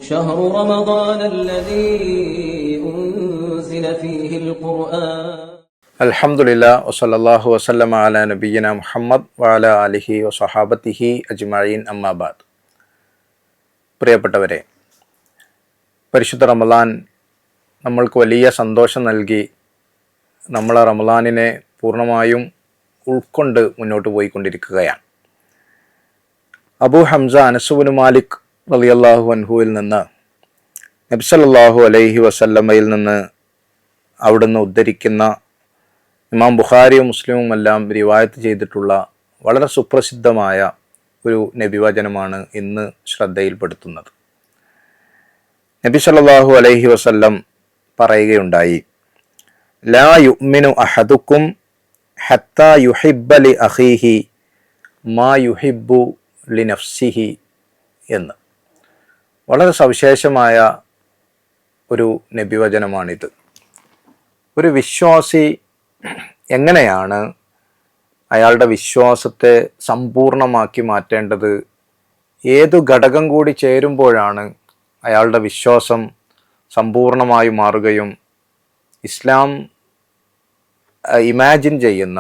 شهر رمضان الذي أنزل فيه القرآن. അൽഹംദുലില്ലാ വസല്ലല്ലാഹു വസല്ലമ അലാ നബിയ്യിന മുഹമ്മദ് വഅലാ ആലിഹി വസഹാബത്തിഹി അജ്മഈൻ അമ്മാ ബഅദ്. പ്രിയപ്പെട്ടവരെ, പരിശുദ്ധ റമളാൻ നമ്മൾക്ക് വലിയ സന്തോഷം നൽകി നമ്മൾ റമളാനിനെ പൂർണ്ണമായും ഉൾക്കൊണ്ട് മുന്നോട്ട് പോയിക്കൊണ്ടിരിക്കുകയാണ്. അബൂ ഹംസ അനസ് ഇബ്നു മാലിക് റളിയല്ലാഹു അൻഹുവിൽ നിന്ന് നബി സല്ലല്ലാഹു അലൈഹി വസല്ലമയിൽ നിന്ന് അവിടുന്ന് ഉദ്ധരിക്കുന്ന ഇമാം ബുഖാരിയും മുസ്ലിമും എല്ലാം റിവായത്ത് ചെയ്തിട്ടുള്ള വളരെ സുപ്രസിദ്ധമായ ഒരു നബിവചനമാണ് ഇന്ന് ശ്രദ്ധയിൽപ്പെടുത്തുന്നത്. നബി സല്ലല്ലാഹു അലൈഹി വസല്ലം പറയുകയുണ്ടായി, ലാ യുഅ്മിനു അഹദുക്കും ഹത്താ യുഹിബ്ബ ലി അഖീഹി മാ യുഹിബ്ബു ലി നഫ്സിഹി എന്ന്. വളരെ സവിശേഷമായ ഒരു നബിവചനമാണിത്. ഒരു വിശ്വാസി എങ്ങനെയാണ് അയാളുടെ വിശ്വാസത്തെ സമ്പൂർണമാക്കി മാറ്റേണ്ടത്, ഏതു ഘടകം കൂടി ചേരുമ്പോഴാണ് അയാളുടെ വിശ്വാസം സമ്പൂർണമായി മാറുകയും ഇസ്ലാം ഇമാജിൻ ചെയ്യുന്ന,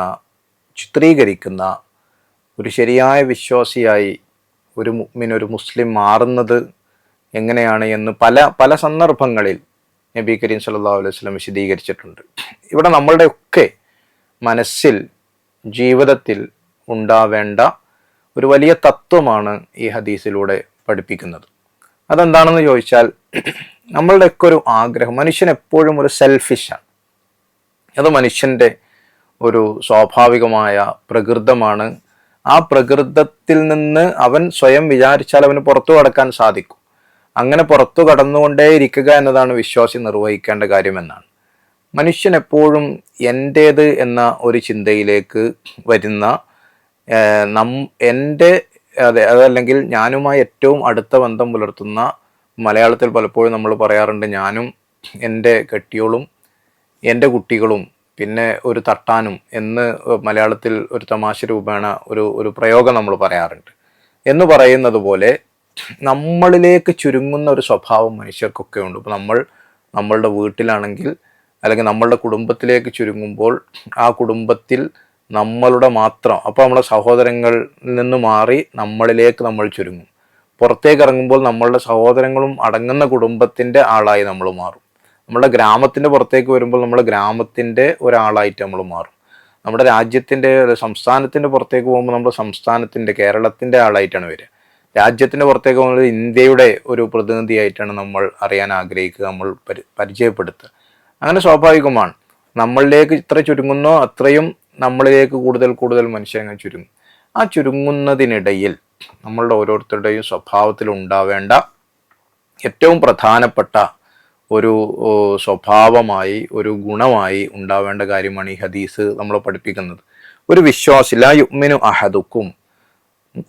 ചിത്രീകരിക്കുന്ന ഒരു ശരിയായ വിശ്വാസിയായി ഒരു മുഅ്മിൻ, ഒരു മുസ്ലിം മാറുന്നത് എങ്ങനെയാണ് എന്ന് പല സന്ദർഭങ്ങളിൽ നബി കരീം സല്ലല്ലാഹു അലൈഹി വസല്ലം വിശദീകരിച്ചിട്ടുണ്ട്. ഇവിടെ നമ്മളുടെ ഒക്കെ മനസ്സിൽ, ജീവിതത്തിൽ ഉണ്ടാവേണ്ട ഒരു വലിയ തത്വമാണ് ഈ ഹദീസിലൂടെ പഠിപ്പിക്കുന്നത്. അതെന്താണെന്ന് ചോദിച്ചാൽ, നമ്മളുടെയൊക്കെ ഒരു ആഗ്രഹം, മനുഷ്യൻ എപ്പോഴും ഒരു സെൽഫിഷാണ്. അത് മനുഷ്യൻ്റെ ഒരു സ്വാഭാവികമായ പ്രകൃതമാണ്. ആ പ്രകൃതത്തിൽ നിന്ന് അവൻ സ്വയം വിചാരിച്ചാൽ അവന് പുറത്തു കടക്കാൻ സാധിക്കും. അങ്ങനെ പുറത്തു കടന്നുകൊണ്ടേ ഇരിക്കുക എന്നതാണ് വിശ്വാസി നിർവഹിക്കേണ്ട കാര്യമെന്നാണ്. മനുഷ്യൻ എപ്പോഴും എൻ്റേത് എന്ന ഒരു ചിന്തയിലേക്ക് വരുന്ന, അതല്ലെങ്കിൽ ഞാനുമായി ഏറ്റവും അടുത്ത ബന്ധം പുലർത്തുന്ന, മലയാളത്തിൽ പലപ്പോഴും നമ്മൾ പറയാറുണ്ട്, ഞാനും എൻ്റെ കെട്ടിയോളും എൻ്റെ കുട്ടികളും പിന്നെ ഒരു തട്ടാനും എന്ന് മലയാളത്തിൽ ഒരു തമാശ രൂപേണ ഒരു പ്രയോഗം നമ്മൾ പറയാറുണ്ട്. എന്ന് പറയുന്നത് പോലെ നമ്മളിലേക്ക് ചുരുങ്ങുന്ന ഒരു സ്വഭാവം മനുഷ്യർക്കൊക്കെ ഉണ്ട്. ഇപ്പോൾ നമ്മളുടെ വീട്ടിലാണെങ്കിൽ, അല്ലെങ്കിൽ നമ്മളുടെ കുടുംബത്തിലേക്ക് ചുരുങ്ങുമ്പോൾ ആ കുടുംബത്തിൽ നമ്മളുടെ മാത്രം, അപ്പോൾ നമ്മുടെ സഹോദരങ്ങളിൽ നിന്ന് മാറി നമ്മളിലേക്ക് നമ്മൾ ചുരുങ്ങും. പുറത്തേക്ക് ഇറങ്ങുമ്പോൾ നമ്മളുടെ സഹോദരങ്ങളും അടങ്ങുന്ന കുടുംബത്തിൻ്റെ ആളായി നമ്മൾ മാറും. നമ്മുടെ ഗ്രാമത്തിൻ്റെ പുറത്തേക്ക് വരുമ്പോൾ നമ്മൾ ഗ്രാമത്തിൻ്റെ ഒരാളായിട്ട് നമ്മൾ മാറും. നമ്മുടെ രാജ്യത്തിൻ്റെ, സംസ്ഥാനത്തിൻ്റെ പുറത്തേക്ക് പോകുമ്പോൾ നമ്മൾ സംസ്ഥാനത്തിൻ്റെ, കേരളത്തിൻ്റെ ആളായിട്ടാണ് വരിക. രാജ്യത്തിൻ്റെ പുറത്തേക്ക് പോകുന്നത് ഇന്ത്യയുടെ ഒരു പ്രതിനിധിയായിട്ടാണ് നമ്മൾ അറിയാൻ ആഗ്രഹിക്കുക, നമ്മൾ പരിചയപ്പെടുത്തുക. അങ്ങനെ സ്വാഭാവികമാണ്. നമ്മളിലേക്ക് ഇത്ര ചുരുങ്ങുന്നോ അത്രയും നമ്മളിലേക്ക് കൂടുതൽ മനുഷ്യങ്ങൾ ചുരുങ്ങും. ആ ചുരുങ്ങുന്നതിനിടയിൽ നമ്മളുടെ ഓരോരുത്തരുടെയും സ്വഭാവത്തിൽ ഉണ്ടാവേണ്ട ഏറ്റവും പ്രധാനപ്പെട്ട ഒരു സ്വഭാവമായി, ഒരു ഗുണമായി ഉണ്ടാവേണ്ട കാര്യമാണ് ഈ ഹദീസ് നമ്മളെ പഠിപ്പിക്കുന്നത്. ഒരു വിശ്വാസി, ലാ യുഅ്മിനു അഹദുക്കും,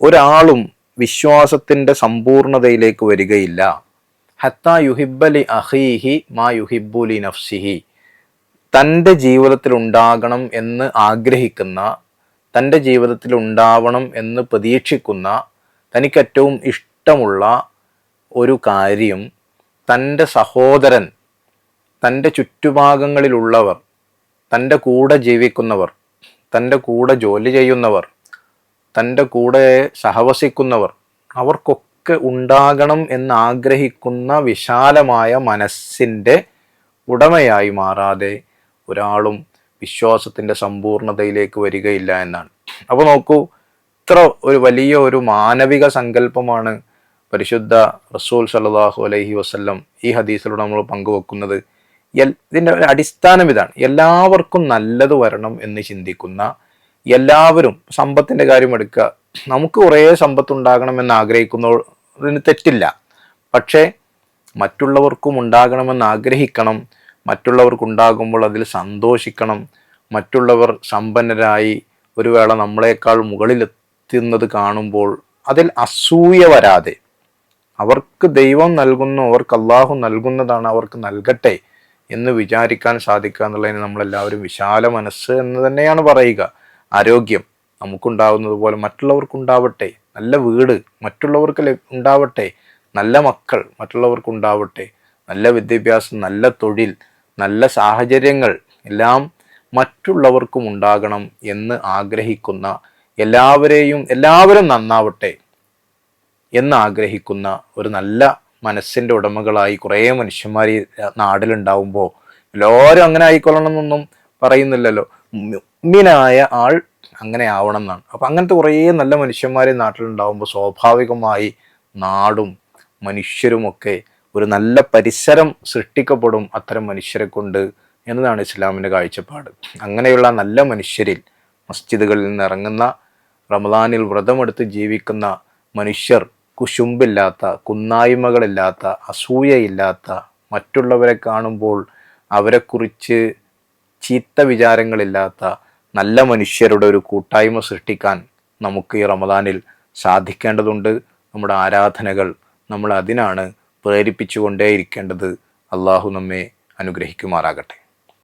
ഒരാളും വിശ്വാസത്തിൻ്റെ സമ്പൂർണതയിലേക്ക് വരികയില്ല, ഹത്താ യുഹിബ്ബ ലി അഖീഹി മാ യുഹിബ്ബു ലി നഫ്സിഹി, തൻ്റെ ജീവിതത്തിൽ ഉണ്ടാകണം എന്ന് ആഗ്രഹിക്കുന്ന, തൻ്റെ ജീവിതത്തിൽ ഉണ്ടാവണം എന്ന് പ്രതീക്ഷിക്കുന്ന, തനിക്ക് ഏറ്റവും ഇഷ്ടമുള്ള ഒരു കാര്യം തൻ്റെ സഹോദരൻ, തൻ്റെ ചുറ്റുഭാഗങ്ങളിലുള്ളവർ, തൻ്റെ കൂടെ ജീവിക്കുന്നവർ, തൻ്റെ കൂടെ ജോലി ചെയ്യുന്നവർ, തൻ്റെ കൂടെ സഹവസിക്കുന്നവർ, അവർക്കൊക്കെ ഉണ്ടാകണം എന്നാഗ്രഹിക്കുന്ന വിശാലമായ മനസ്സിൻ്റെ ഉടമയായി മാറാതെ ഒരാളും വിശ്വാസത്തിൻ്റെ സമ്പൂർണതയിലേക്ക് വരികയില്ല എന്നാണ്. അപ്പോൾ നോക്കൂ, ഇത്ര ഒരു വലിയ ഒരു മാനവിക സങ്കല്പമാണ് പരിശുദ്ധ റസൂൽ സല്ലല്ലാഹു അലൈഹി വസല്ലം ഈ ഹദീസിലൂടെ നമ്മൾ പങ്കുവെക്കുന്നത്. ഇതിൻ്റെ ഒരു അടിസ്ഥാനം ഇതാണ്. എല്ലാവർക്കും നല്ലത് വരണം എന്ന് ചിന്തിക്കുന്ന, എല്ലാവരും, സമ്പത്തിൻ്റെ കാര്യം എടുക്കുക, നമുക്ക് കുറേ സമ്പത്തുണ്ടാകണമെന്ന് ആഗ്രഹിക്കുന്നതിന് തെറ്റില്ല. പക്ഷേ മറ്റുള്ളവർക്കും ഉണ്ടാകണമെന്ന് ആഗ്രഹിക്കണം. മറ്റുള്ളവർക്കുണ്ടാകുമ്പോൾ അതിൽ സന്തോഷിക്കണം. മറ്റുള്ളവർ സമ്പന്നരായി ഒരു വേള നമ്മളെക്കാൾ മുകളിലെത്തുന്നത് കാണുമ്പോൾ അതിൽ അസൂയ വരാതെ, അവർക്ക് ദൈവം നൽകുന്നു, അവർക്ക് അള്ളാഹു നൽകുന്നതാണ്, അവർക്ക് നൽകട്ടെ എന്ന് വിചാരിക്കാൻ സാധിക്കുക എന്നുള്ളതിന് നമ്മളെല്ലാവരും വിശാല മനസ്സ് എന്ന് തന്നെയാണ് പറയുക. ആരോഗ്യം നമുക്കുണ്ടാകുന്നത് പോലെ മറ്റുള്ളവർക്കുണ്ടാവട്ടെ, നല്ല വീട് മറ്റുള്ളവർക്ക് ഉണ്ടാവട്ടെ, നല്ല മക്കൾ മറ്റുള്ളവർക്കുണ്ടാവട്ടെ, നല്ല വിദ്യാഭ്യാസം, നല്ല തൊഴിൽ, നല്ല സാഹചര്യങ്ങൾ എല്ലാം മറ്റുള്ളവർക്കും ഉണ്ടാകണം എന്ന് ആഗ്രഹിക്കുന്ന, എല്ലാവരും നന്നാവട്ടെ എന്ന് ആഗ്രഹിക്കുന്ന ഒരു നല്ല മനസ്സിൻ്റെ ഉടമകളായി കുറേ മനുഷ്യന്മാർ ഈ നാട്ടിലുണ്ടാവുമ്പോൾ എല്ലാവരും അങ്ങനെ ആയിക്കൊള്ളണം എന്നൊന്നും പറയുന്നില്ലല്ലോ. മുഅ്മിനായ ആൾ അങ്ങനെ ആവണം എന്നാണ്. അപ്പം അങ്ങനത്തെ കുറേ നല്ല മനുഷ്യന്മാർ നാട്ടിലുണ്ടാവുമ്പോൾ സ്വാഭാവികമായി നാടും മനുഷ്യരുമൊക്കെ ഒരു നല്ല പരിസരം സൃഷ്ടിക്കപ്പെടും അത്തരം മനുഷ്യരെ കൊണ്ട് എന്നതാണ് ഇസ്ലാമിൻ്റെ കാഴ്ചപ്പാട്. അങ്ങനെയുള്ള നല്ല മനുഷ്യരിൽ മസ്ജിദുകളിൽ നിന്ന് ഇറങ്ങുന്ന, റമദാനിൽ വ്രതമെടുത്ത് ജീവിക്കുന്ന മനുഷ്യർ കുശുമ്പില്ലാത്ത, കുന്നായ്മകളില്ലാത്ത, അസൂയയില്ലാത്ത, മറ്റുള്ളവരെ കാണുമ്പോൾ അവരെക്കുറിച്ച് ചീത്ത വിചാരങ്ങളില്ലാത്ത നല്ല മനുഷ്യരുടെ ഒരു കൂട്ടായ്മ സൃഷ്ടിക്കാൻ നമുക്ക് ഈ റമദാനിൽ സാധിക്കേണ്ടതുണ്ട്. നമ്മുടെ ആരാധനകൾ നമ്മൾ അതിനാണ് പ്രേരിപ്പിച്ചുകൊണ്ടേയിരിക്കേണ്ടത്. അള്ളാഹു നമ്മെ അനുഗ്രഹിക്കുമാറാകട്ടെ.